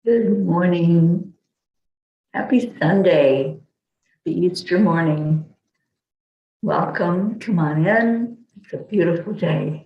Good morning. Happy Sunday, the Easter morning. Welcome. Come on in. It's a beautiful day.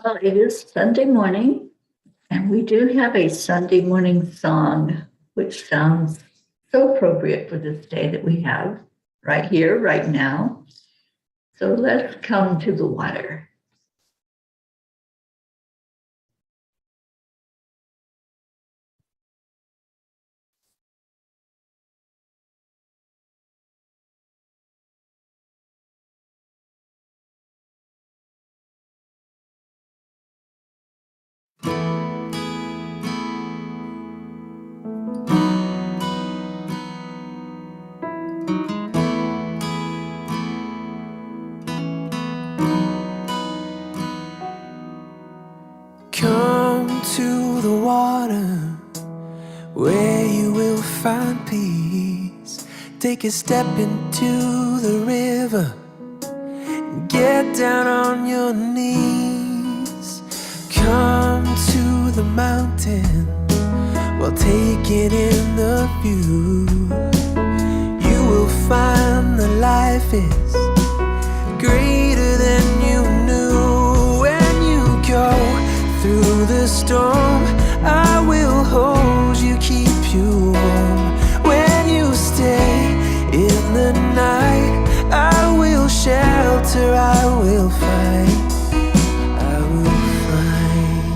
Well, it is Sunday morning, and we do have a Sunday morning song, which sounds so appropriate for this day that we have right here, right now. So let's come to the water. Come to the water where you will find peace. Take a step into the river and get down on your knees. Come to the mountain while taking in the view. You will find that life is greater than you knew. When you go through the storm, I will hold you, keep you warm. When you stay in the night, I will shelter, I will fight, I will fight.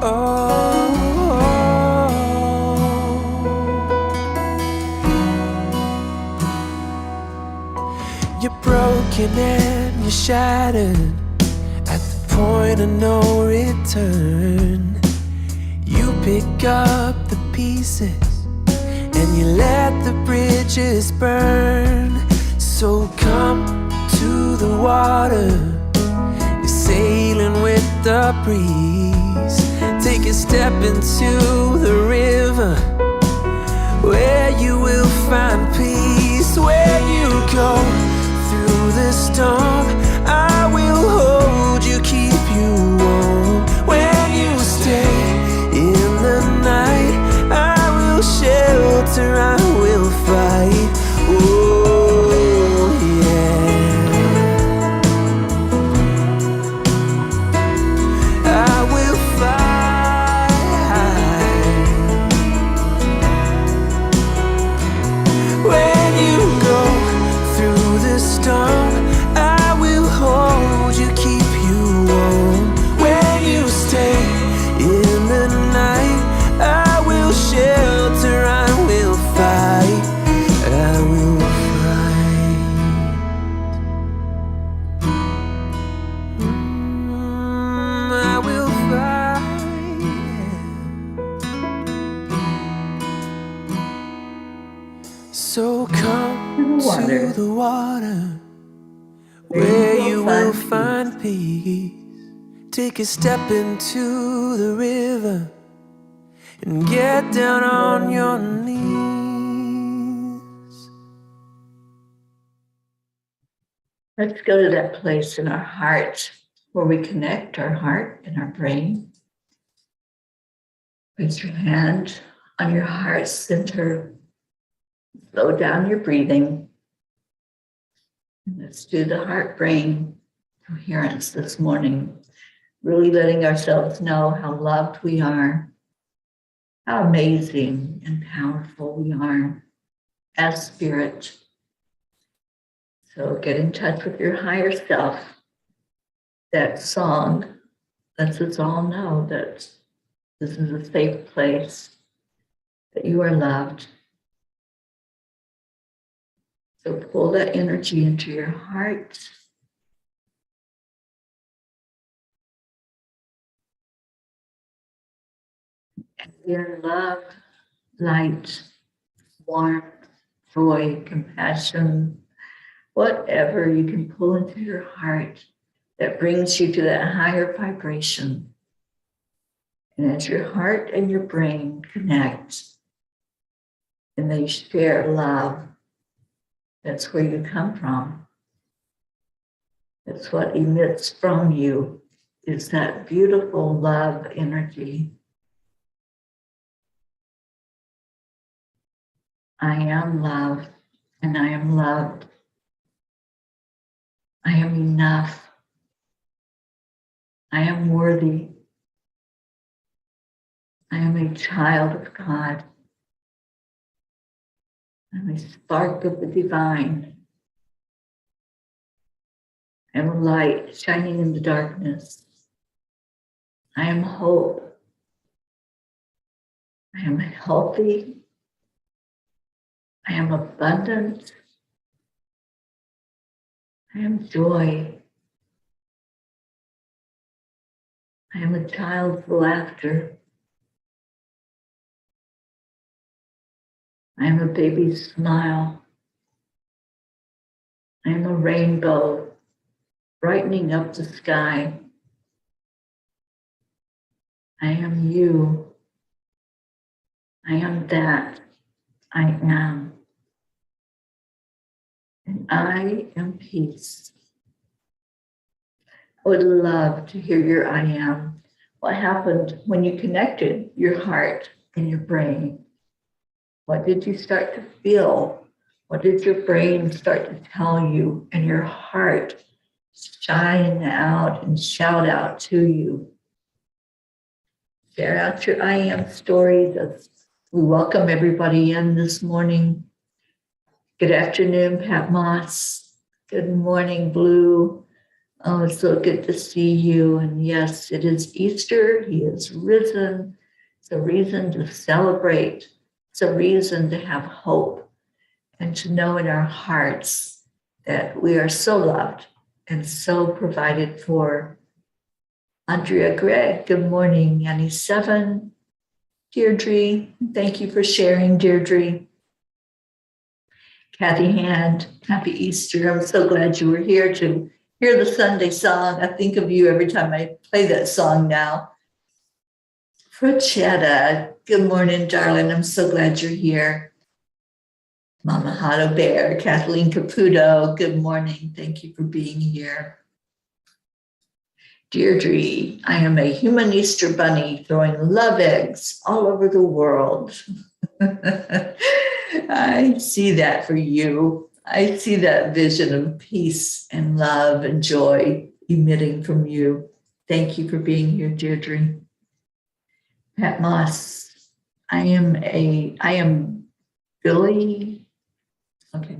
Oh, you're broken and you're shattered at the point of no return. You pick up the pieces and you let the bridges burn. So come to the water, you're sailing with the breeze. Take a step into the river where you will find peace. So to come the water, to the water where where you you will will find find peace. Take a step into the river and get down on your peace. knees. Let's go to that place in our heart where we connect our heart and our brain. Place your hand on your heart center. Slow down your breathing. And let's do the heart-brain coherence this morning. Really letting ourselves know how loved we are, how amazing and powerful we are as spirit. So get in touch with your higher self. That song lets us all know that this is a safe place, that you are loved. So pull that energy into your heart. And your love, light, warmth, joy, compassion, whatever you can pull into your heart that brings you to that higher vibration. And as your heart and your brain connect and they share love, that's where you come from. That's what emits from you, is that beautiful love energy. I am love and I am loved. I am enough. I am worthy. I am a child of God. I'm a spark of the divine. I am a light shining in the darkness. I am hope. I am healthy. I am abundant. I am joy. I am a child's laughter. I am a baby's smile. I am a rainbow brightening up the sky. I am you. I am that. I am. And I am peace. I would love to hear your I am. What happened when you connected your heart and your brain? What did you start to feel? What did your brain start to tell you and your heart shine out and shout out to you? Share out your I am stories. We welcome everybody in this morning. Good afternoon, Pat Moss. Good morning, Blue. Oh, it's so good to see you. And yes, it is Easter. He is risen. It's a reason to celebrate. It's a reason to have hope and to know in our hearts that we are so loved and so provided for. Andrea Gregg, good morning. Annie Seven, Deirdre, thank you for sharing, Deirdre. Kathy Hand, happy Easter. I'm so glad you were here to hear the Sunday song. I think of you every time I play that song now. Frochetta, good morning, darling. I'm so glad you're here. Mama Hato Bear, Kathleen Caputo, good morning. Thank you for being here. Deirdre, I am a human Easter bunny throwing love eggs all over the world. I see that for you. I see that vision of peace and love and joy emitting from you. Thank you for being here, Deirdre. Pat Moss, I am Billy. Okay,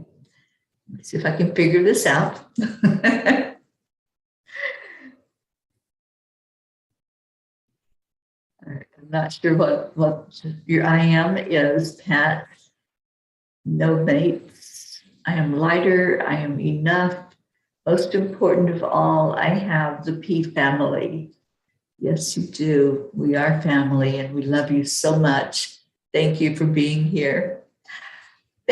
let's see if I can figure this out. I'm not sure what your I am is, Pat. No mates. I am lighter. I am enough. Most important of all, I have the P family. Yes, you do. We are family and we love you so much. Thank you for being here.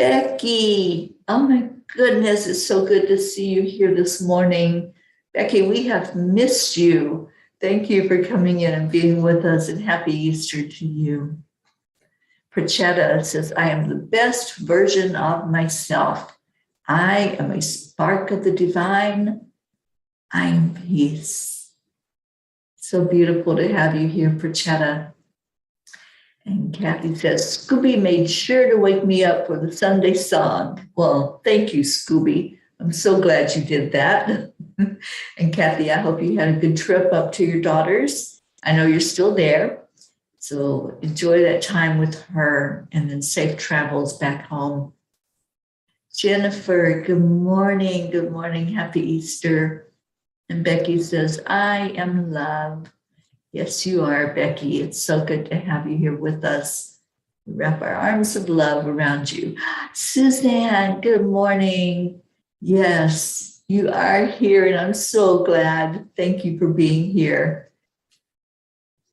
Becky, oh my goodness, it's so good to see you here this morning. Becky, we have missed you. Thank you for coming in and being with us, and happy Easter to you. Prachetta says, I am the best version of myself. I am a spark of the divine. I am peace. So beautiful to have you here, Prachetta. And Kathy says, Scooby made sure to wake me up for the Sunday song. Well, thank you, Scooby. I'm so glad you did that. And Kathy, I hope you had a good trip up to your daughter's. I know you're still there. So enjoy that time with her, and then safe travels back home. Jennifer, good morning. Good morning. Happy Easter. And Becky says, I am love. Yes, you are, Becky. It's so good to have you here with us. We wrap our arms of love around you. Suzanne, good morning. Yes, you are here, and I'm so glad. Thank you for being here.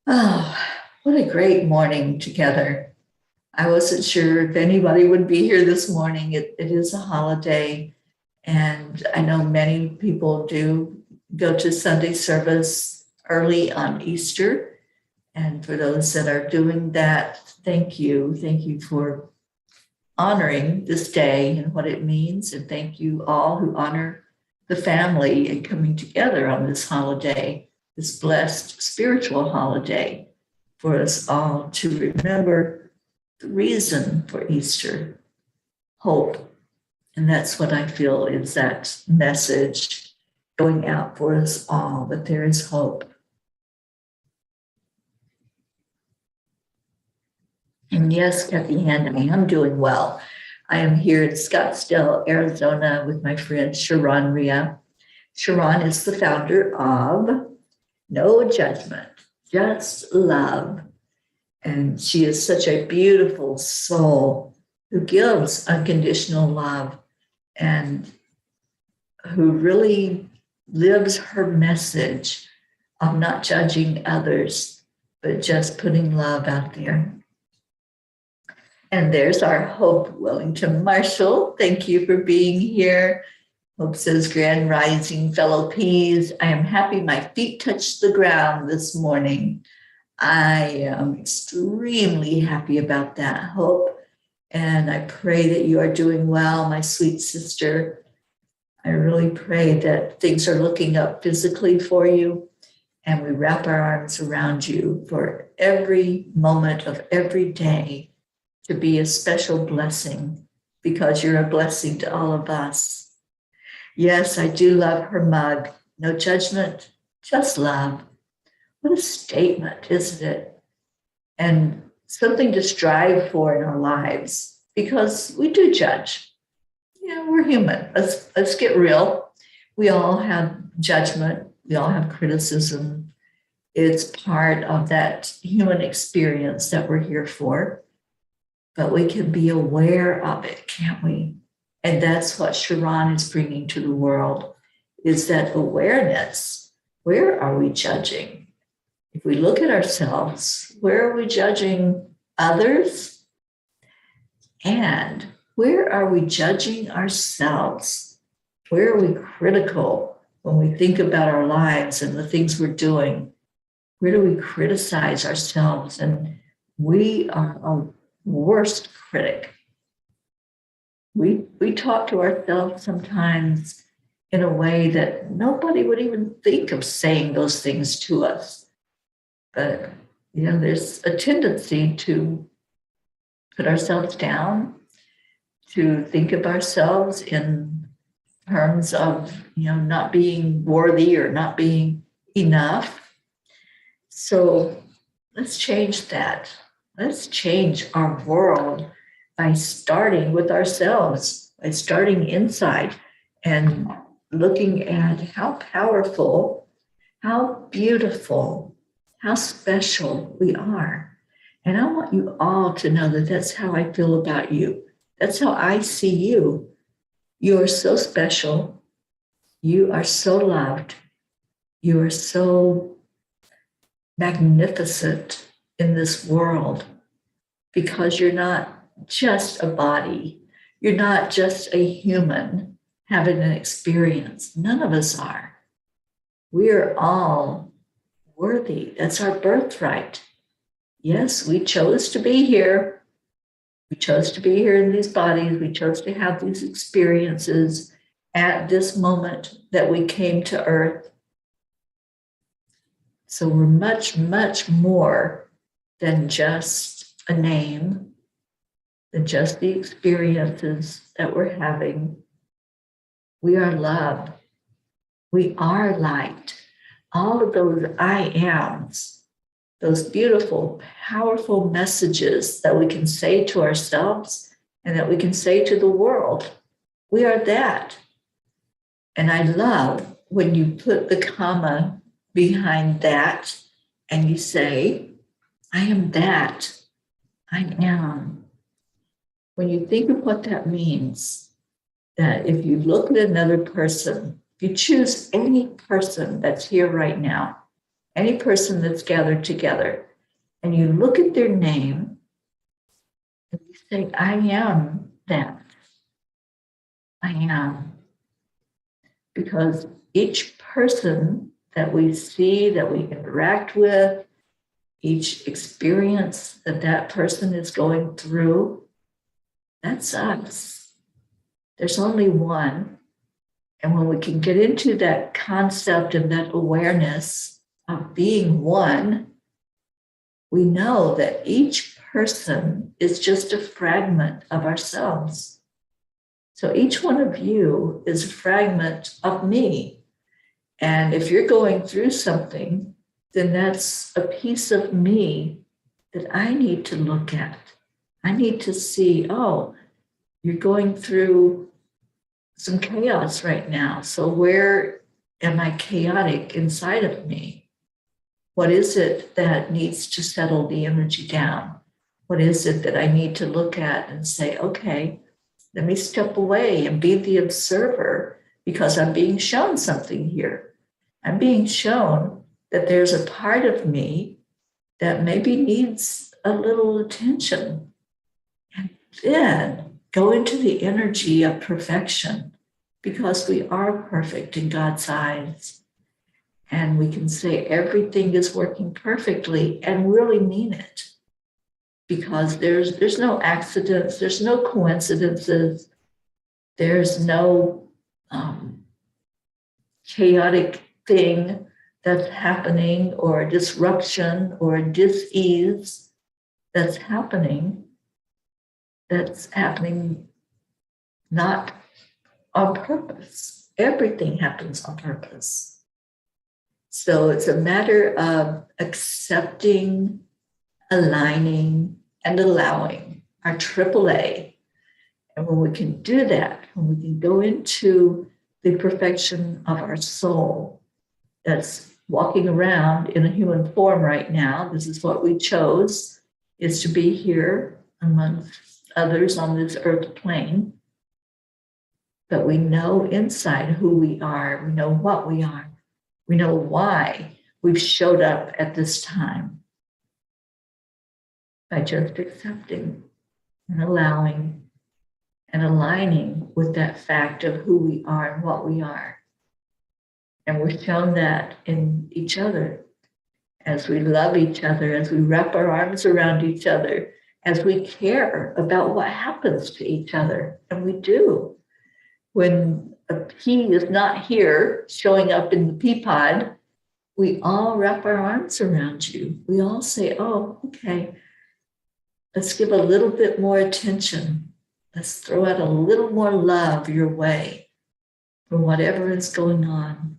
Oh, what a great morning together. I wasn't sure if anybody would be here this morning. It is a holiday, and I know many people do go to Sunday service early on Easter. And for those that are doing that, thank you. Thank you for honoring this day and what it means. And thank you all who honor the family and coming together on this holiday, this blessed spiritual holiday, for us all to remember the reason for Easter, hope. And that's what I feel is that message going out for us all, that there is hope. And yes, Kathy Hand, I am doing well. I am here in Scottsdale, Arizona with my friend Sharon Ria. Sharon is the founder of No Judgment, Just Love. And she is such a beautiful soul who gives unconditional love and who really lives her message of not judging others, but just putting love out there. And there's our Hope Wellington Marshall. Thank you for being here. Hope says, Grand Rising, fellow Peas. I am happy my feet touched the ground this morning. I am extremely happy about that, Hope. And I pray that you are doing well, my sweet sister. I really pray that things are looking up physically for you, and we wrap our arms around you for every moment of every day to be a special blessing, because you're a blessing to all of us. Yes, I do love her mug. No judgment, just love. What a statement, isn't it? And something to strive for in our lives, because we do judge. Yeah, we're human. Let's get real. We all have judgment. We all have criticism. It's part of that human experience that we're here for. But we can be aware of it, can't we? And that's what Sharon is bringing to the world, is that awareness. Where are we judging? If we look at ourselves, where are we judging others? And where are we judging ourselves? Where are we critical when we think about our lives and the things we're doing? Where do we criticize ourselves? And we are a worst critic. We talk to ourselves sometimes in a way that nobody would even think of saying those things to us. But, there's a tendency to put ourselves down, to think of ourselves in terms of, not being worthy or not being enough. So let's change that. Let's change our world by starting with ourselves, by starting inside and looking at how powerful, how beautiful, how special we are. And I want you all to know that that's how I feel about you. That's how I see you. You are so special. You are so loved. You are so magnificent in this world, because you're not just a body. You're not just a human having an experience. None of us are. We are all worthy. That's our birthright. Yes, we chose to be here. We chose to be here in these bodies. We chose to have these experiences at this moment that we came to Earth. So we're much, much more than just a name, than just the experiences that we're having. We are love. We are light. All of those I ams, those beautiful, powerful messages that we can say to ourselves and that we can say to the world. We are that. And I love when you put the comma behind that and you say, I am that. I am. When you think of what that means, that if you look at another person, if you choose any person that's here right now, any person that's gathered together, and you look at their name, and you say, I am that. I am. Because each person that we see, that we interact with, each experience that that person is going through, that's us. There's only one. And when we can get into that concept and that awareness of being one, we know that each person is just a fragment of ourselves. So each one of you is a fragment of me. And if you're going through something, then that's a piece of me that I need to look at. I need to see, oh, you're going through some chaos right now. So where am I chaotic inside of me? What is it that needs to settle the energy down? What is it that I need to look at and say, okay, let me step away and be the observer because I'm being shown something here. I'm being shown that there's a part of me that maybe needs a little attention. And then go into the energy of perfection because we are perfect in God's eyes. And we can say everything is working perfectly and really mean it. Because there's no accidents, there's no coincidences, there's no chaotic thing that's happening or disruption or dis-ease that's happening not on purpose. Everything happens on purpose. So it's a matter of accepting, aligning, and allowing our AAA. And when we can do that, when we can go into the perfection of our soul that's walking around in a human form right now, this is what we chose, is to be here amongst others on this earth plane. But we know inside who we are, we know what we are, we know why we've showed up at this time. By just accepting and allowing and aligning with that fact of who we are and what we are. And we're shown that in each other as we love each other, as we wrap our arms around each other, as we care about what happens to each other. And we do. When a pea is not here showing up in the peapod, we all wrap our arms around you. We all say, oh, okay, let's give a little bit more attention. Let's throw out a little more love your way for whatever is going on.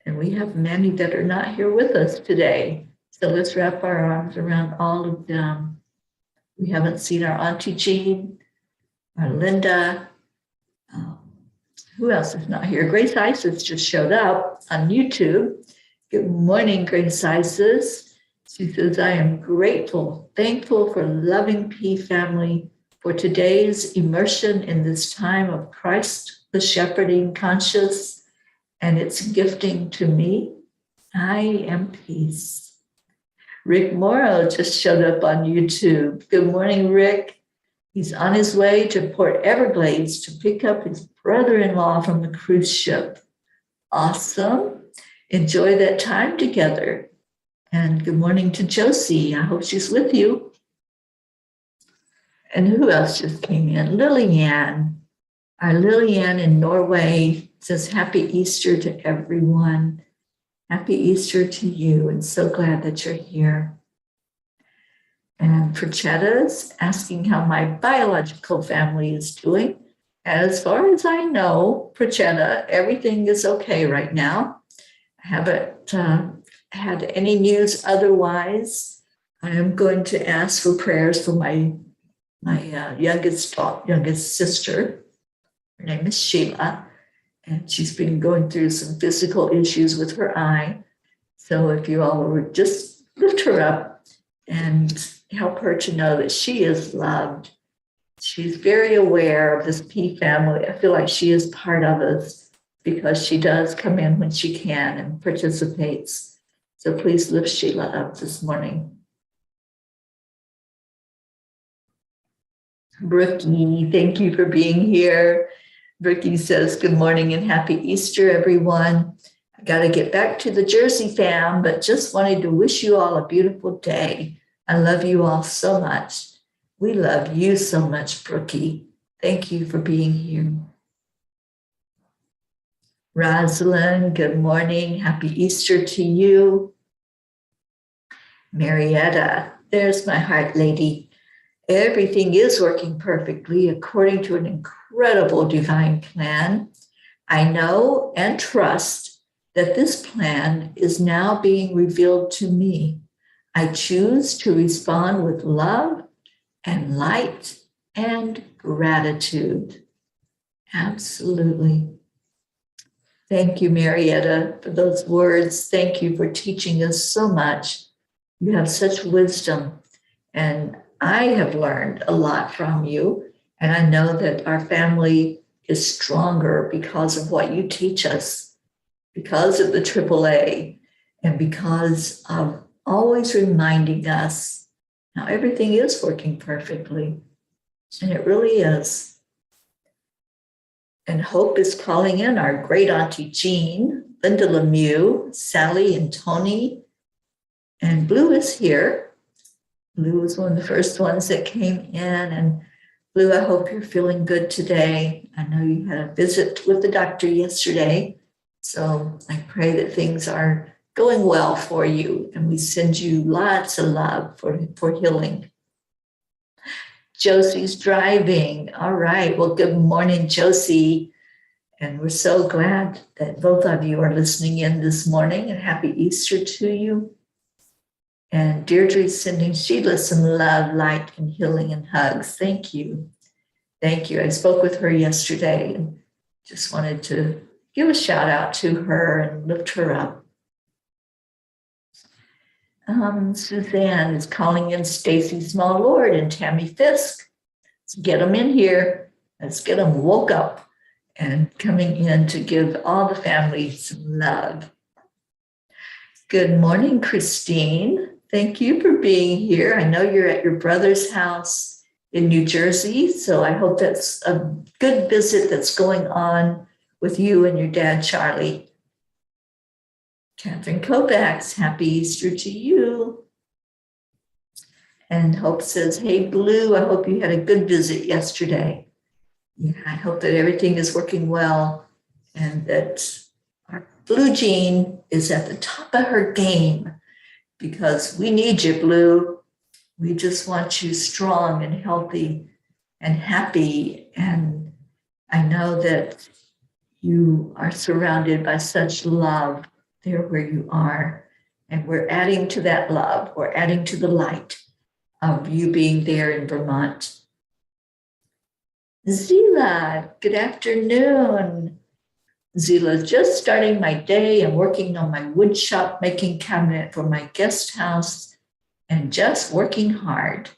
And we have many that are not here with us today. So let's wrap our arms around all of them. We haven't seen our Auntie Jean, our Linda. Who else is not here? Grace Isis just showed up on YouTube. Good morning, Grace Isis. She says, I am grateful, thankful for loving P family for today's immersion in this time of Christ, the shepherding conscious, and its gifting to me. I am peace. Rick Morrow just showed up on YouTube. Good morning, Rick. He's on his way to Port Everglades to pick up his brother-in-law from the cruise ship. Awesome. Enjoy that time together. And good morning to Josie. I hope she's with you. And who else just came in? Lillian. Our Lillian in Norway says, Happy Easter to everyone. Happy Easter to you, and so glad that you're here. And Prachetta's asking how my biological family is doing. As far as I know, Prachetta, everything is okay right now. I haven't had any news otherwise. I am going to ask for prayers for my youngest sister. Her name is Sheila, and she's been going through some physical issues with her eye. So if you all would just lift her up and help her to know that she is loved. She's very aware of this P family. I feel like she is part of us because she does come in when she can and participates. So please lift Sheila up this morning. Brookie, thank you for being here. Brookie says, good morning and happy Easter, everyone. I got to get back to the Jersey fam, but just wanted to wish you all a beautiful day. I love you all so much. We love you so much, Brookie. Thank you for being here. Rosalind, good morning. Happy Easter to you. Marietta, there's my heart lady. Everything is working perfectly according to an incredible divine plan. I know and trust that this plan is now being revealed to me. I choose to respond with love and light and gratitude. Absolutely. Thank you, Marietta, for those words. Thank you for teaching us so much. You have such wisdom, and I have learned a lot from you, and I know that our family is stronger because of what you teach us, because of the AAA, and because of always reminding us how everything is working perfectly, and it really is. And Hope is calling in our great auntie Jean, Linda Lemieux, Sally and Tony, and Blue is here. Blue was one of the first ones that came in, and Blue, I hope you're feeling good today. I know you had a visit with the doctor yesterday, so I pray that things are going well for you, and we send you lots of love for healing. Josie's driving. All right. Well, good morning, Josie. And we're so glad that both of you are listening in this morning, and happy Easter to you. And Deirdre's sending Sheila some love, light, and healing and hugs. Thank you. Thank you. I spoke with her yesterday and just wanted to give a shout out to her and lift her up. Suzanne is calling in Stacy Small Lord and Tammy Fisk. Let's get them in here. Let's get them woke up and coming in to give all the family some love. Good morning, Christine. Thank you for being here. I know you're at your brother's house in New Jersey, so I hope that's a good visit that's going on with you and your dad, Charlie. Catherine Kovacs, happy Easter to you. And Hope says, hey, Blue, I hope you had a good visit yesterday. Yeah, I hope that everything is working well and that our Blue Jean is at the top of her game, because we need you, Blue. We just want you strong and healthy and happy. And I know that you are surrounded by such love there where you are. And we're adding to that love. We're adding to the light of you being there in Vermont. Zila, good afternoon. Zila, just starting my day and working on my wood shop making cabinet for my guest house and just working hard.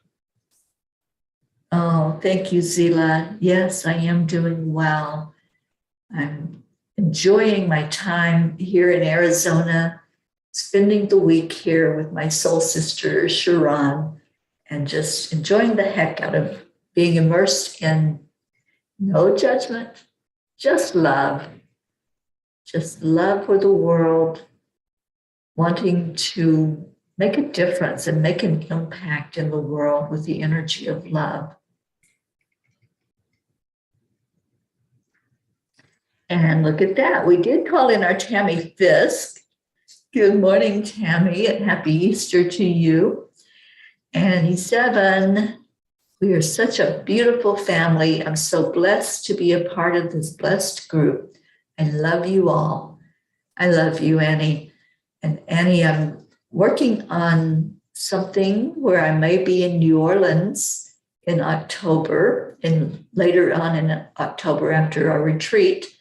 Oh, thank you, Zila. Yes, I am doing well. I'm enjoying my time here in Arizona, spending the week here with my soul sister, Sharon, and just enjoying the heck out of being immersed in no judgment, just love for the world, wanting to make a difference and make an impact in the world with the energy of love. And look at that. We did call in our Tammy Fisk. Good morning, Tammy, and happy Easter to you. And he's 7. We are such a beautiful family. I'm so blessed to be a part of this blessed group. I love you all. I love you, Annie. And Annie, I'm working on something where I may be in New Orleans in October, and later on in October after our retreat.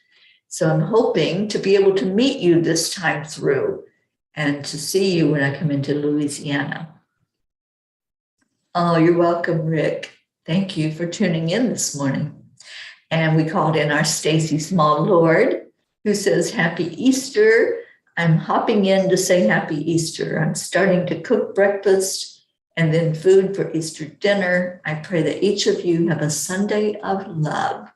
So I'm hoping to be able to meet you this time through and to see you when I come into Louisiana. Oh, you're welcome, Rick. Thank you for tuning in this morning. And we called in our Stacy Small Lord, who says, Happy Easter. I'm hopping in to say Happy Easter. I'm starting to cook breakfast and then food for Easter dinner. I pray that each of you have a Sunday of love.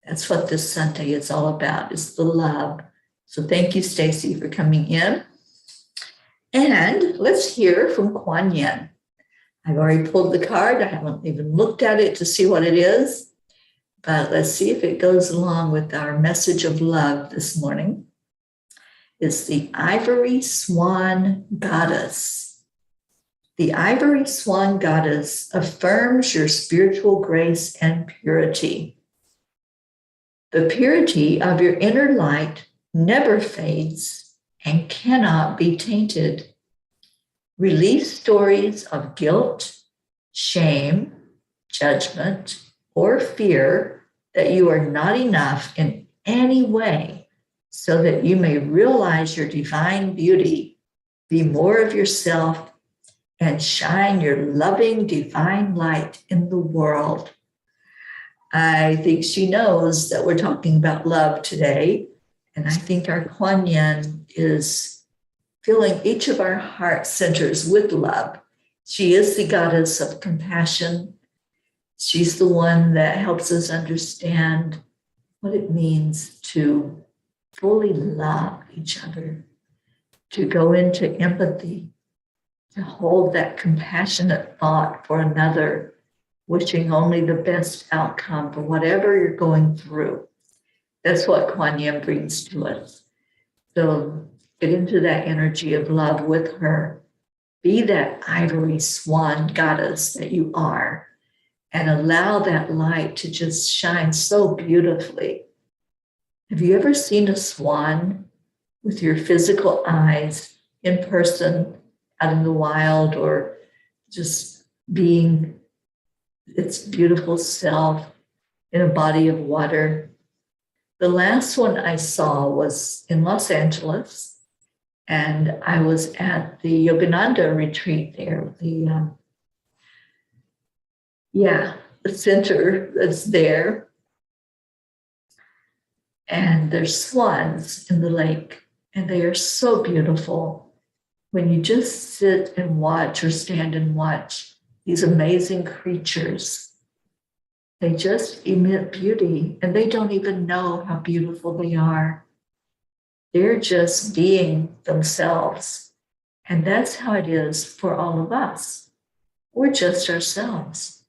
That's what this Sunday is all about, is the love. So thank you, Stacy, for coming in. And let's hear from Kuan Yin. I've already pulled the card. I haven't even looked at it to see what it is. But let's see if it goes along with our message of love this morning. It's the Ivory Swan Goddess. The Ivory Swan Goddess affirms your spiritual grace and purity. The purity of your inner light never fades and cannot be tainted. Release stories of guilt, shame, judgment, or fear that you are not enough in any way, so that you may realize your divine beauty, be more of yourself, and shine your loving divine light in the world. I think she knows that we're talking about love today, and I think our Kuan Yin is filling each of our heart centers with love. She is the goddess of compassion. She's the one that helps us understand what it means to fully love each other, to go into empathy, to hold that compassionate thought for another, wishing only the best outcome for whatever you're going through. That's what Kuan Yin brings to us. So get into that energy of love with her. Be that ivory swan goddess that you are, and allow that light to just shine so beautifully. Have you ever seen a swan with your physical eyes in person, out in the wild, or just being its beautiful self in a body of water? The last one I saw was in Los Angeles, and I was at the Yogananda retreat there, the center that's there. And there's swans in the lake, and they are so beautiful. When you just sit and watch or stand and watch these amazing creatures, they just emit beauty, and they don't even know how beautiful they are. They're just being themselves. And that's how it is for all of us. We're just ourselves.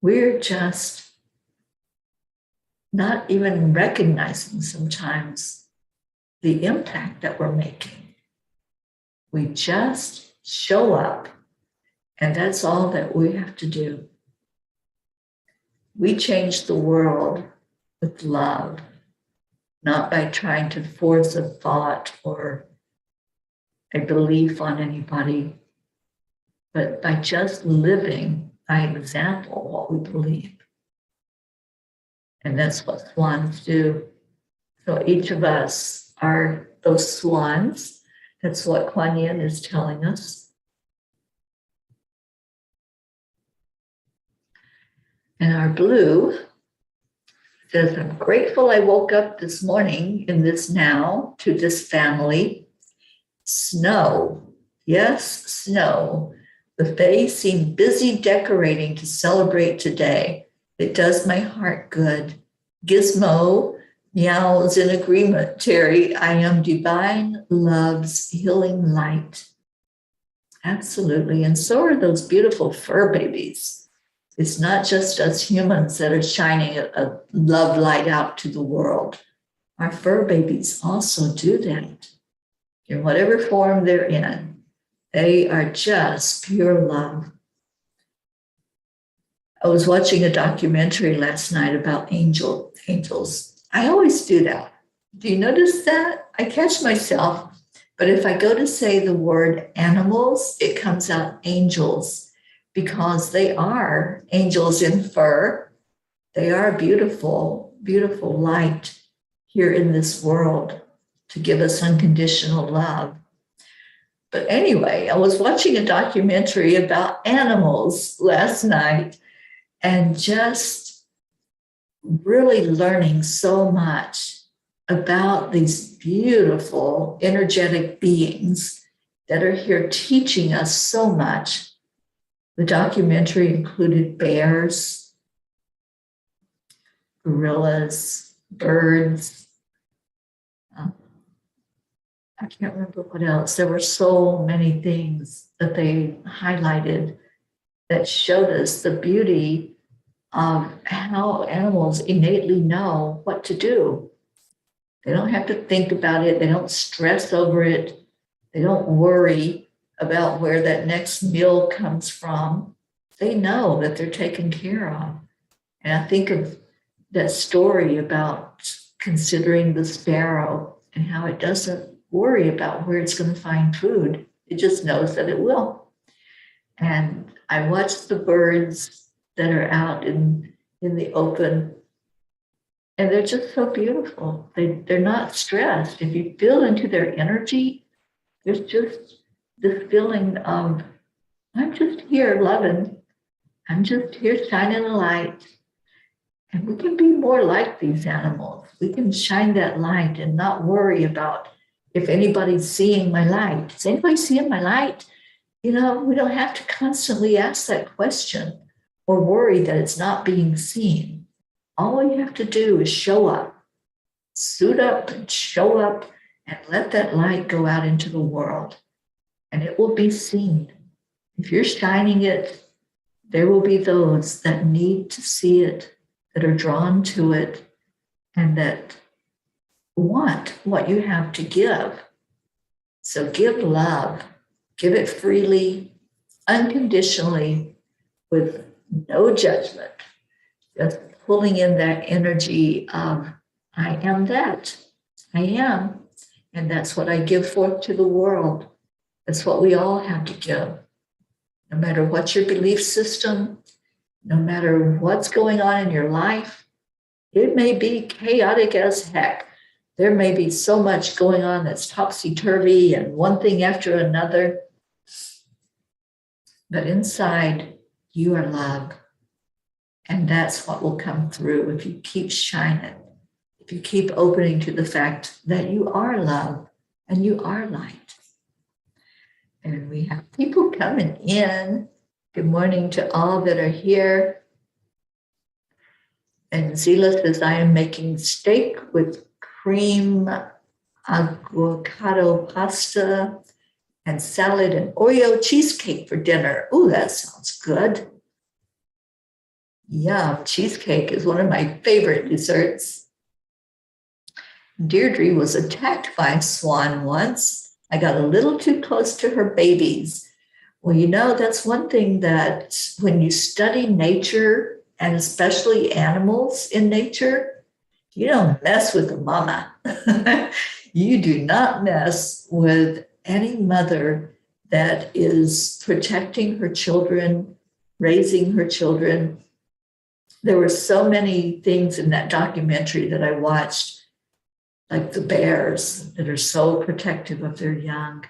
We're just not even recognizing sometimes the impact that we're making. We just show up, and that's all that we have to do. We change the world with love, not by trying to force a thought or a belief on anybody, but by just living by example what we believe. And that's what swans do. So each of us are those swans. That's what Kuan Yin is telling us. And our blue says, I'm grateful I woke up this morning in this now to this family. Snow, yes, snow, The Fae seem busy decorating to celebrate today. It does my heart good. Gizmo meows in agreement. Teri, I am divine love's healing light. Absolutely. And so are those beautiful fur babies. It's not just us humans that are shining a love light out to the world. Our fur babies also do that. In whatever form they're in, they are just pure love. I was watching a documentary last night about angels. I always do that. Do you notice that? I catch myself, but if I go to say the word animals, it comes out angels, because they are angels in fur. They are beautiful, beautiful light here in this world to give us unconditional love. But anyway, I was watching a documentary about animals last night and just really learning so much about these beautiful energetic beings that are here teaching us so much. The documentary included bears, gorillas, birds. I can't remember what else. There were so many things that they highlighted that showed us the beauty of how animals innately know what to do. They don't have to think about it. They don't stress over it. They don't worry about where that next meal comes from. They know that they're taken care of. And I think of that story about considering the sparrow and how it doesn't worry about where it's going to find food. It just knows that it will. And I watch the birds that are out in the open, and they're just so beautiful. They're not stressed. If you feel into their energy, there's just this feeling of, I'm just here loving. I'm just here shining a light. And we can be more like these animals. We can shine that light and not worry about if anybody's seeing my light. Is anybody seeing my light? We don't have to constantly ask that question or worry that it's not being seen. All we have to do is show up, suit up and show up and let that light go out into the world, and it will be seen. If you're shining it, there will be those that need to see it, that are drawn to it, and that want what you have to give. So give love, give it freely, unconditionally, with no judgment, just pulling in that energy of, I am that, I am. And that's what I give forth to the world. That's what we all have to give. No matter what your belief system, no matter what's going on in your life, it may be chaotic as heck. There may be so much going on that's topsy-turvy and one thing after another. But inside, you are love. And that's what will come through if you keep shining, if you keep opening to the fact that you are love and you are light. And we have people coming in. Good morning to all that are here. And Zila says, I am making steak with cream, avocado pasta, and salad and Oreo cheesecake for dinner. Ooh, that sounds good. Yum, cheesecake is one of my favorite desserts. Deirdre was attacked by a swan once. I got a little too close to her babies. Well, that's one thing that when you study nature, and especially animals in nature, you don't mess with the mama. You do not mess with any mother that is protecting her children, raising her children. There were so many things in that documentary that I watched, like the bears that are so protective of their young.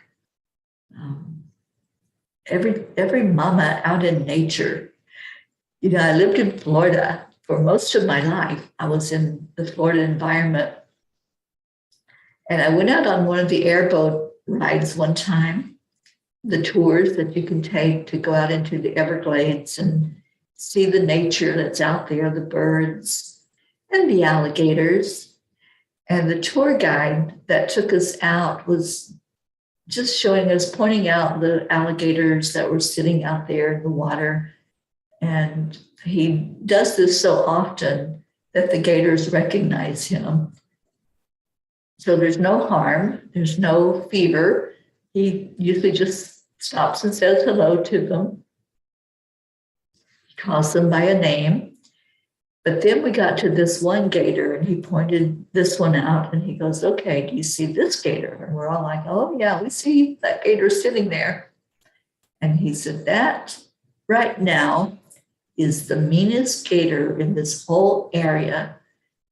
Every mama out in nature. I lived in Florida for most of my life. I was in the Florida environment. And I went out on one of the airboat rides one time. the tours that you can take to go out into the Everglades and see the nature that's out there, the birds and the alligators. And the tour guide that took us out was just showing us, pointing out the alligators that were sitting out there in the water. And he does this so often that the gators recognize him. So there's no harm, there's no fever. He usually just stops and says hello to them. He calls them by a name. But then we got to this one gator and he pointed this one out and he goes, okay, do you see this gator? And we're all like, oh yeah, we see that gator sitting there. And he said, that right now is the meanest gator in this whole area.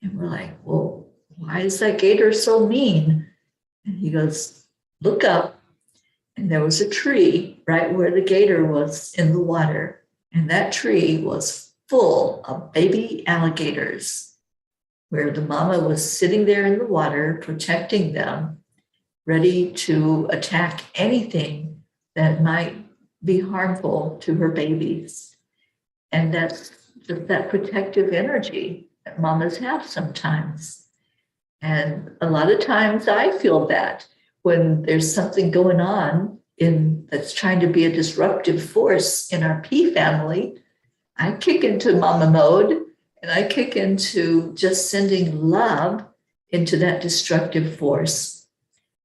And we're like, well, why is that gator so mean? And he goes, look up. And there was a tree right where the gator was in the water. And that tree was full of baby alligators, where the mama was sitting there in the water, protecting them, ready to attack anything that might be harmful to her babies. And that's just that protective energy that mamas have sometimes. And a lot of times I feel that when there's something going on that's trying to be a disruptive force in our P family, I kick into mama mode and I kick into just sending love into that destructive force,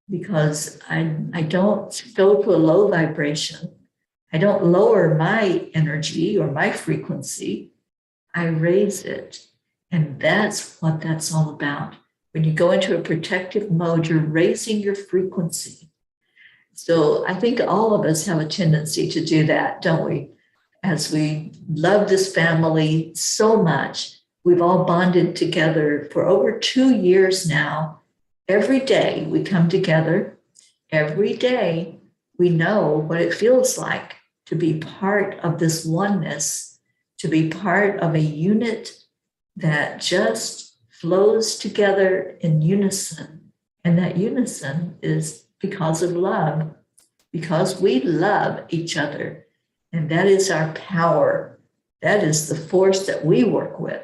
because I don't go to a low vibration. I don't lower my energy or my frequency. I raise it. And that's what that's all about. When you go into a protective mode, you're raising your frequency. So I think all of us have a tendency to do that, don't we? As we love this family so much, we've all bonded together for over 2 years now. Every day we come together. Every day we know what it feels like to be part of this oneness, to be part of a unit that just flows together in unison. And that unison is because of love, because we love each other. And that is our power. That is the force that we work with.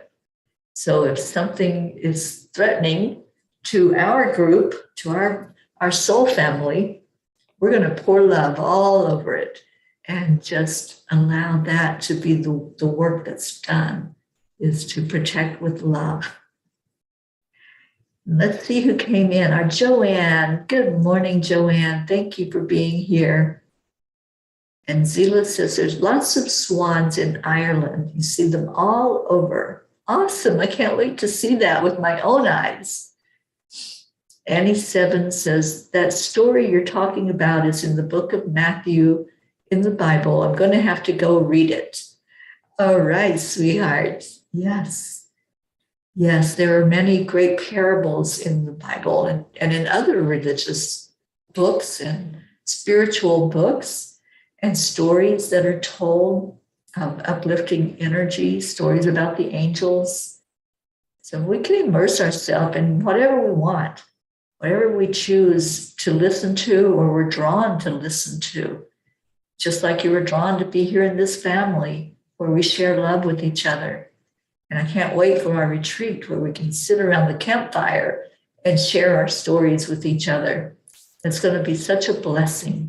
So if something is threatening to our group, to our soul family, we're going to pour love all over it and just allow that to be the work that's done, is to protect with love. Let's see who came in. Our Joanne. Good morning, Joanne. Thank you for being here. And Zila says there's lots of swans in Ireland. You see them all over. Awesome. I can't wait to see that with my own eyes. Annie Seven says that story you're talking about is in the book of Matthew in the Bible. I'm going to have to go read it. All right, sweetheart. Yes. Yes, there are many great parables in the Bible and in other religious books and spiritual books. And stories that are told of uplifting energy, stories about the angels. So we can immerse ourselves in whatever we want, whatever we choose to listen to or we're drawn to listen to. Just like you were drawn to be here in this family where we share love with each other. And I can't wait for our retreat where we can sit around the campfire and share our stories with each other. It's going to be such a blessing.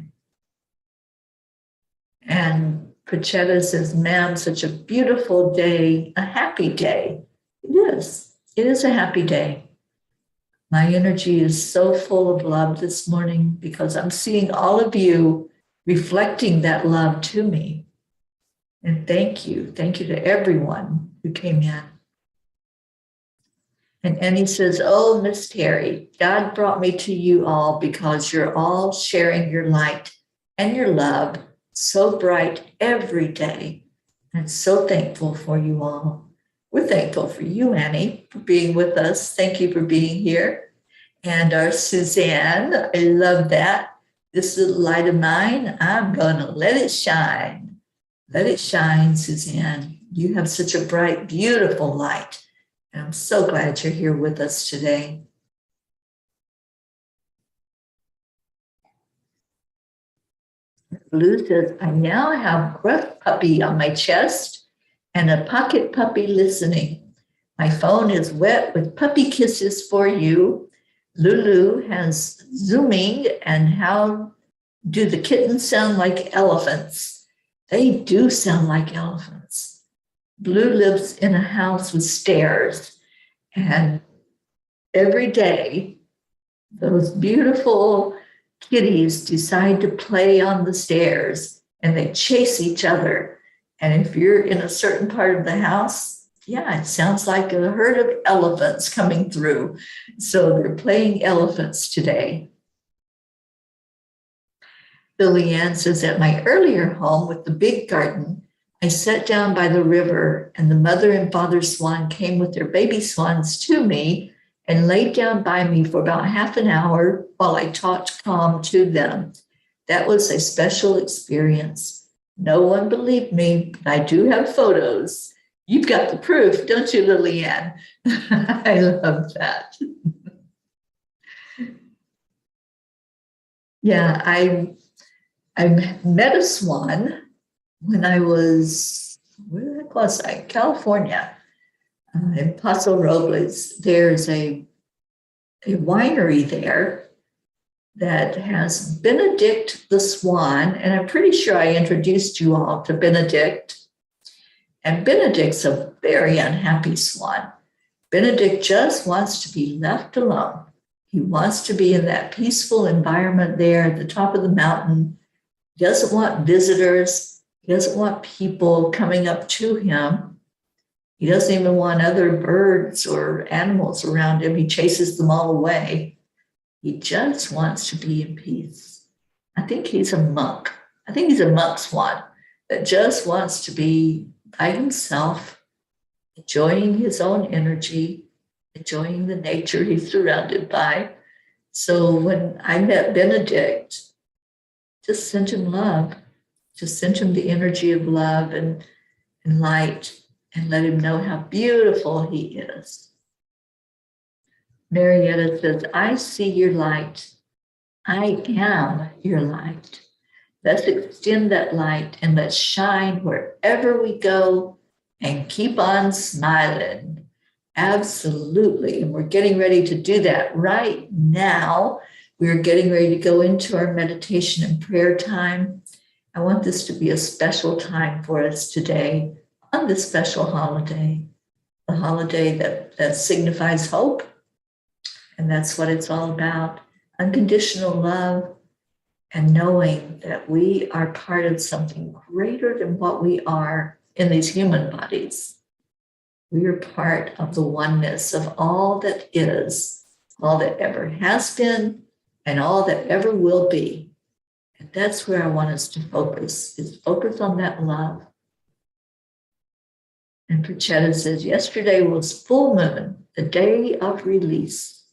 And Pachetta says, ma'am, such a beautiful day, a happy day. It is. It is a happy day. My energy is so full of love this morning because I'm seeing all of you reflecting that love to me. And thank you. Thank you to everyone who came in. And Annie says, oh, Miss Teri, God brought me to you all because you're all sharing your light and your love so bright every day. I'm so thankful for you all. We're thankful for you, Annie, for being with us. Thank you for being here. And our Suzanne, I love that. This little light of mine, I'm going to let it shine. Let it shine, Suzanne. You have such a bright, beautiful light. And I'm so glad you're here with us today. Blue says, I now have gruff puppy on my chest and a pocket puppy listening. My phone is wet with puppy kisses for you. Lulu has zooming and how do the kittens sound like elephants? They do sound like elephants. Blue lives in a house with stairs, and every day those beautiful kitties decide to play on the stairs and they chase each other. And if you're in a certain part of the house, yeah, it sounds like a herd of elephants coming through. So they're playing elephants today. Billy Ann says, at my earlier home with the big garden, I sat down by the river and the mother and father swan came with their baby swans to me and laid down by me for about half an hour while I talked calm to them. That was a special experience. No one believed me, but I do have photos. You've got the proof, don't you, Lillian? I love that. Yeah, I met a swan when I was, where was I? California, in Paso Robles. There's a winery there that has Benedict the swan, and I'm pretty sure I introduced you all to Benedict. And Benedict's a very unhappy swan. Benedict just wants to be left alone. He wants to be in that peaceful environment there at the top of the mountain. He doesn't want visitors. He doesn't want people coming up to him. He doesn't even want other birds or animals around him. He chases them all away. He just wants to be in peace. I think he's a monk. I think he's a monk swan that just wants to be by himself, enjoying his own energy, enjoying the nature he's surrounded by. So when I met Benedict, just sent him love, just sent him the energy of love and light, and let him know how beautiful he is. Marietta says, I see your light. I am your light. Let's extend that light and let's shine wherever we go and keep on smiling. Absolutely. And we're getting ready to do that right now. We're getting ready to go into our meditation and prayer time. I want this to be a special time for us today on this special holiday, a holiday that signifies hope. And that's what it's all about. Unconditional love and knowing that we are part of something greater than what we are in these human bodies. We are part of the oneness of all that is, all that ever has been, and all that ever will be. And that's where I want us to focus, is focus on that love. And Perchetta says, yesterday was full moon, the day of release.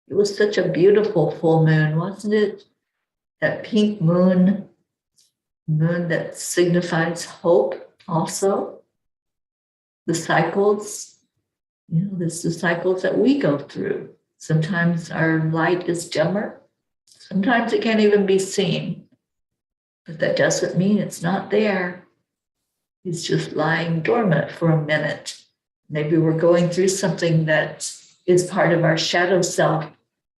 It was such a beautiful full moon, wasn't it? That pink moon that signifies hope also. The cycles, there's the cycles that we go through. Sometimes our light is dimmer. Sometimes it can't even be seen. But that doesn't mean it's not there. It's just lying dormant for a minute. Maybe we're going through something that is part of our shadow self,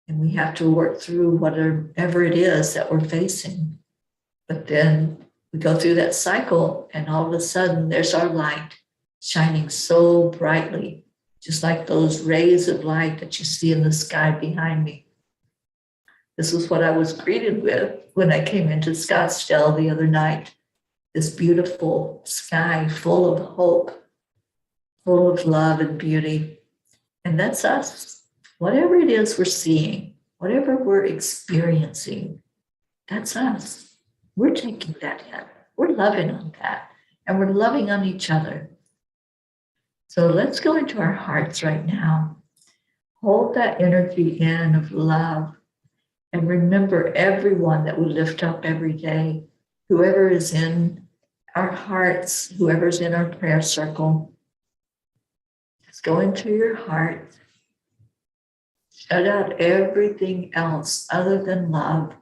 and we have to work through whatever it is that we're facing. But then we go through that cycle, and all of a sudden there's our light shining so brightly, just like those rays of light that you see in the sky behind me. This is what I was greeted with when I came into Scottsdale the other night. This beautiful sky full of hope, full of love and beauty. And that's us. Whatever it is we're seeing, whatever we're experiencing, that's us. We're taking that in. We're loving on that. And we're loving on each other. So let's go into our hearts right now. Hold that energy in of love. And remember everyone that we lift up every day, whoever is in our hearts, whoever's in our prayer circle. Just go into your heart. Shut out everything else other than love.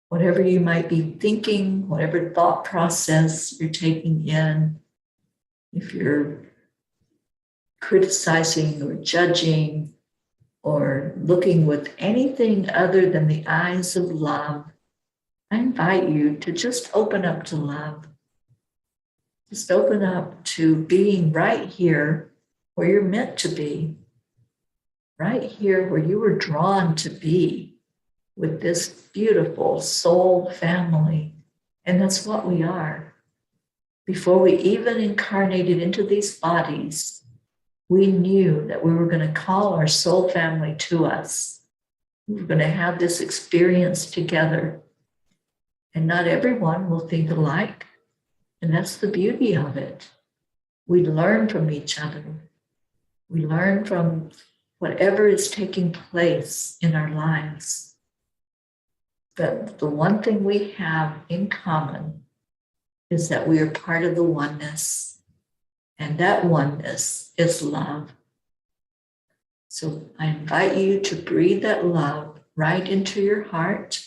whatever you might be thinking, whatever thought process you're taking in, if you're criticizing or judging or looking with anything other than the eyes of love, I invite you to just open up to love. Just open up to being right here where you're meant to be, right here where you were drawn to be with this beautiful soul family. And that's what we are. Before we even incarnated into these bodies, we knew that we were going to call our soul family to us. We were going to have this experience together. And not everyone will think alike. And that's the beauty of it. We learn from each other. We learn from whatever is taking place in our lives. But the one thing we have in common is that we are part of the oneness. And that oneness is love. So I invite you to breathe that love right into your heart,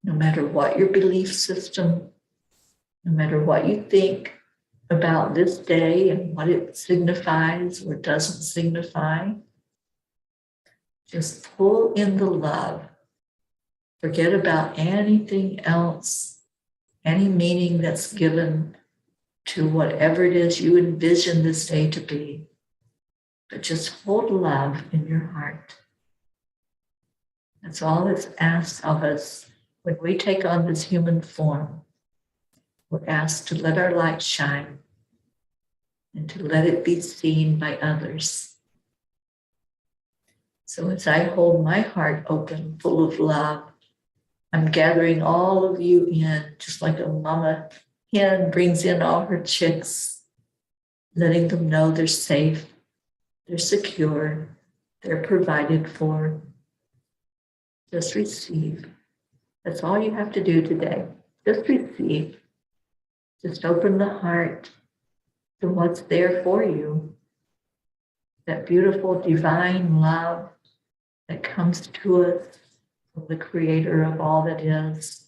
no matter what your belief system, no matter what you think about this day and what it signifies or doesn't signify. Just pull in the love. Forget about anything else, any meaning that's given to whatever it is you envision this day to be. But just hold love in your heart. That's all that's asked of us when we take on this human form. We're asked to let our light shine and to let it be seen by others. So as I hold my heart open, full of love, I'm gathering all of you in, just like a mama hen brings in all her chicks, letting them know they're safe, they're secure, they're provided for. Just receive. That's all you have to do today. Just receive. Just open the heart to what's there for you. That beautiful divine love that comes to us from the creator of all that is.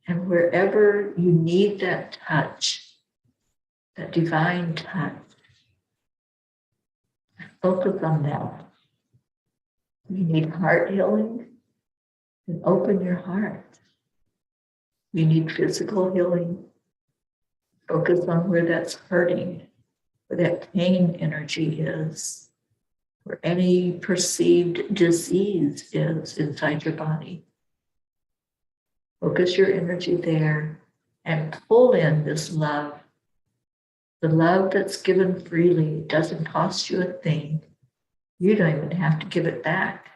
And wherever you need that touch, that divine touch, focus on that. You need heart healing, then open your heart. You need physical healing, focus on where that's hurting, where that pain energy is, where any perceived disease is inside your body. Focus your energy there and pull in this love. The love that's given freely. It doesn't cost you a thing. You don't even have to give it back.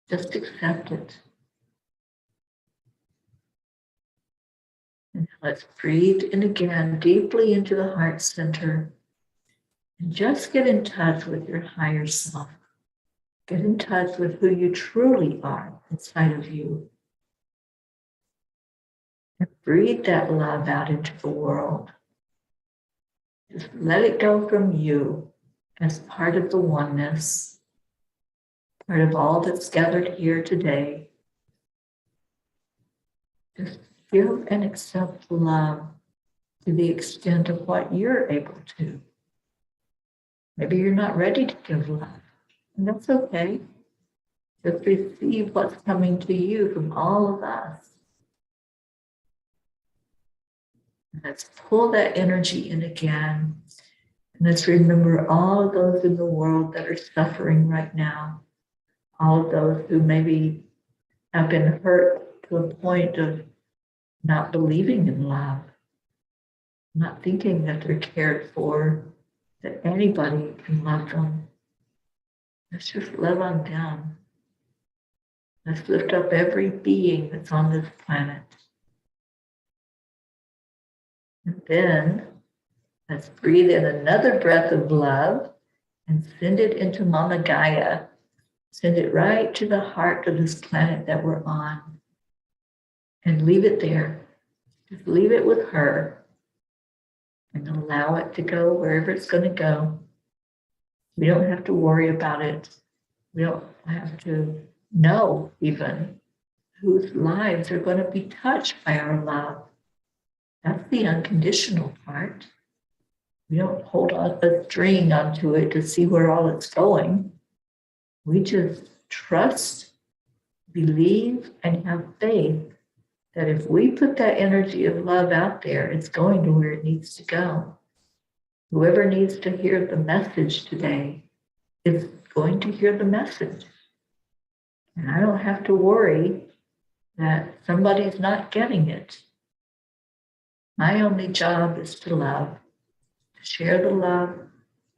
Just accept it. And let's breathe in again deeply into the heart center. And just get in touch with your higher self. Get in touch with who you truly are inside of you. And breathe that love out into the world. Just let it go from you as part of the oneness, part of all that's gathered here today. Just give and accept love to the extent of what you're able to. Maybe you're not ready to give love, and that's okay. Just receive what's coming to you from all of us. Let's pull that energy in again. And let's remember all of those in the world that are suffering right now. All of those who maybe have been hurt to a point of not believing in love, not thinking that they're cared for, that anybody can love them. Let's just love on them. Let's lift up every being that's on this planet. And then let's breathe in another breath of love and send it into Mama Gaia. Send it right to the heart of this planet that we're on. And leave it there. Just leave it with her. And allow it to go wherever it's going to go. We don't have to worry about it. We don't have to know even whose lives are going to be touched by our love. That's the unconditional part. We don't hold on a string onto it to see where all it's going. We just trust, believe, and have faith that if we put that energy of love out there, it's going to where it needs to go. Whoever needs to hear the message today is going to hear the message. And I don't have to worry that somebody's not getting it. My only job is to love, to share the love,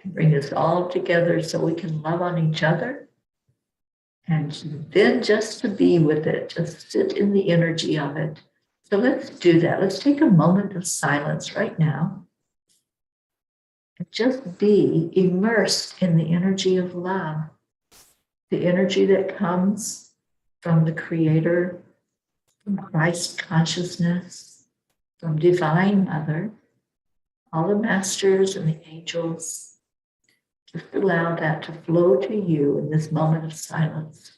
to bring us all together so we can love on each other. And then just to be with it, just sit in the energy of it. So let's do that. Let's take a moment of silence right now and just be immersed in the energy of love, the energy that comes from the Creator, from Christ consciousness, from Divine Mother, all the masters and the angels. Just allow that to flow to you in this moment of silence.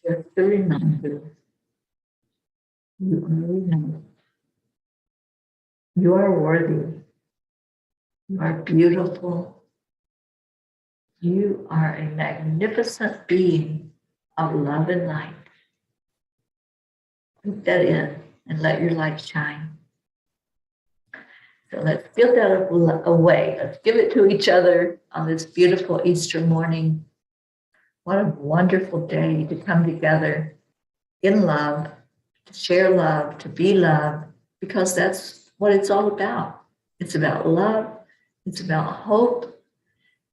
Just a reminder, you are enough. You are worthy. You are beautiful. You are a magnificent being of love and light. Put that in and let your light shine. So let's give that away. Let's give it to each other on this beautiful Easter morning. What a wonderful day to come together in love, to share love, to be love, because that's what it's all about. It's about love. It's about hope.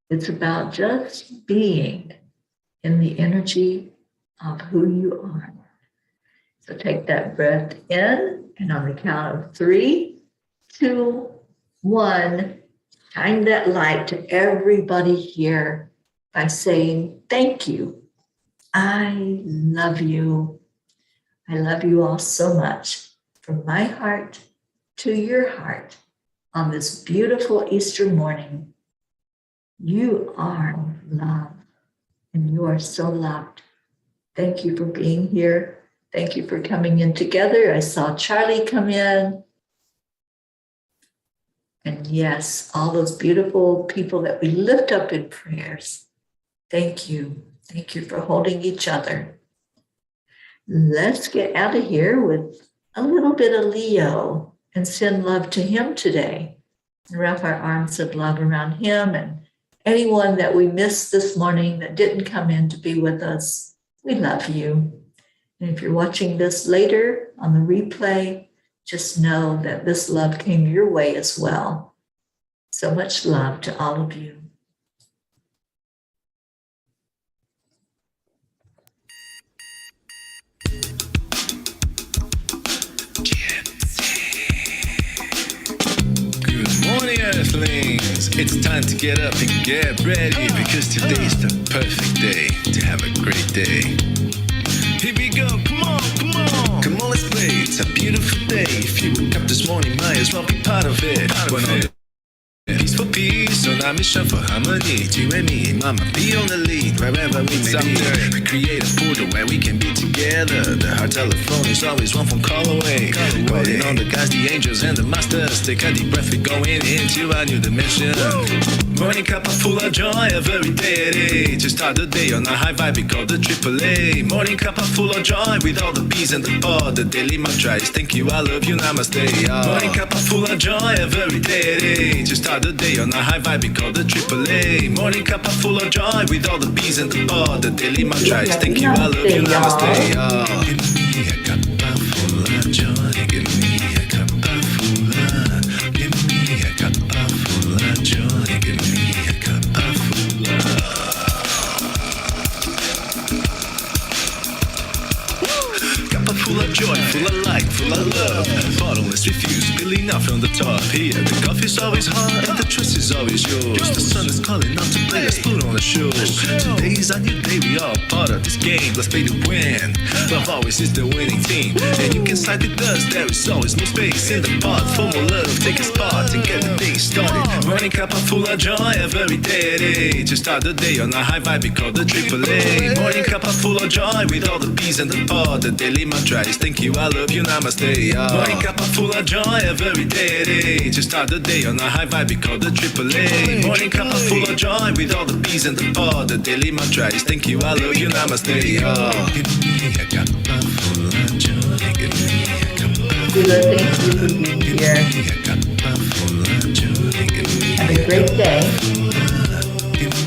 It's about just being in the energy of who you are. So take that breath in, and on the count of 3, 2, 1, shine that light to everybody here by saying, thank you. I love you. I love you all so much. From my heart to your heart on this beautiful Easter morning. You are love, and you are so loved. Thank you for being here. Thank you for coming in together. I saw Charlie come in. And yes, all those beautiful people that we lift up in prayers. Thank you. Thank you for holding each other. Let's get out of here with a little bit of Leo and send love to him today. And wrap our arms of love around him and anyone that we missed this morning that didn't come in to be with us. We love you. And if you're watching this later on the replay, just know that this love came your way as well. So much love to all of you. Good morning, Earthlings. It's time to get up and get ready because today's the perfect day to have a great day. Here we go, come on, come on. Come on, let's play. It's a beautiful day. If you woke up this morning, might as well be part of it. Peace for peace, on our mission for harmony. You and me, mama, be on the lead wherever we may be. We create a portal where we can be together. The heart telephone is always one phone call away. Calling on the guys, the angels, and the masters. Take a deep breath, we're going into a new dimension. Morning Cuppa Fulla Joy, a very day at 8. To start the day on a high vibe, we call the AAA. Morning Cuppa Fulla Joy, with all the P's and the pod. The daily mantra is thank you, I love you, namaste. Morning Cuppa Fulla Joy, a very day at 8. To start the day on a high vibe, we call the AAA. Morning Cuppa Fulla Joy, with all the P's and the pod. The daily mantra is thank you, I love you, namaste. Give me a cuppa full of joy. Give me a cuppa full of. Give me a cuppa full of joy. Give me a cuppa full of. on the top here. The coffee's always hot and the trust is always yours. The sun is calling out to play, let's put on a show. Today's a new day, we all part of this game. Let's play to win. Love always is the winning team. And you can side with us, there is always more space in the pot. For more love, take a spot and get the day started. Morning Cuppa Fulla Joy every day. To start the day on a high vibe, we call the AAA. Morning Cuppa Fulla Joy with all the peas in the pod. The daily mantra is thank you, I love you, namaste. Morning Cuppa Fulla Joy every day. To start the day on a high vibe, we call the AAA. Morning Cuppa Fulla Joy with all the peas in the pod. The daily mantra is thank you, I love you, namaste. Give me a cuppa full of joy. Give me a cuppa. Sheila, thank you for being here. Have a great day.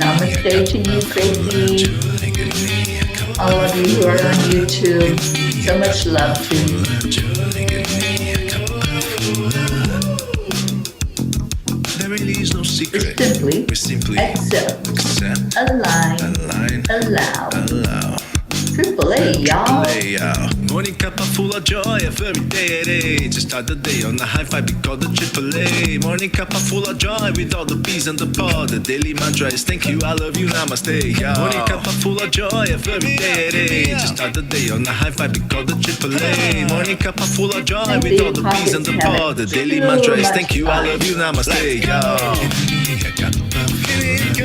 Namaste to you, Gracie. All of you who are on YouTube, so much love to you. There really is no secret. We simply accept, align, allow. AAA, y'all. Morning Cuppa Fulla Joy every day. To start the day on a high vibe, we call the AAA. Morning Cuppa Fulla Joy with all the peas in the pod. The daily mantra is thank you, I love you, namaste. Morning Cuppa Fulla Joy every day. To start the day on a high vibe, we call the AAA. Morning Cuppa Fulla Joy with all the peas in the pod. The daily mantra is thank you, I love you, namaste.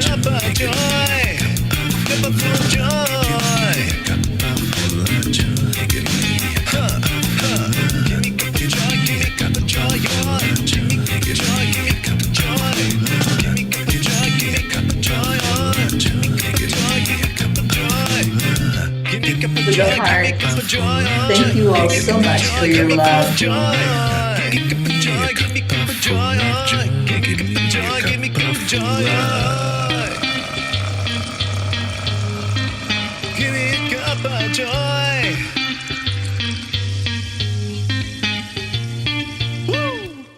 Cuppa Joy, Cuppa Fulla Joy. To the heart. Thank you all so much for your love.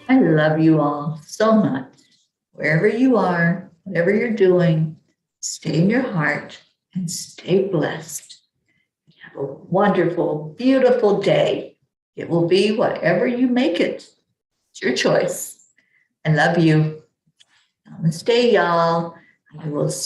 I love you all so much. Wherever you are, whatever you're doing, stay in your heart and stay blessed. Have a wonderful, beautiful day. It will be whatever you make it. It's your choice. I love you. Namaste, y'all. I will see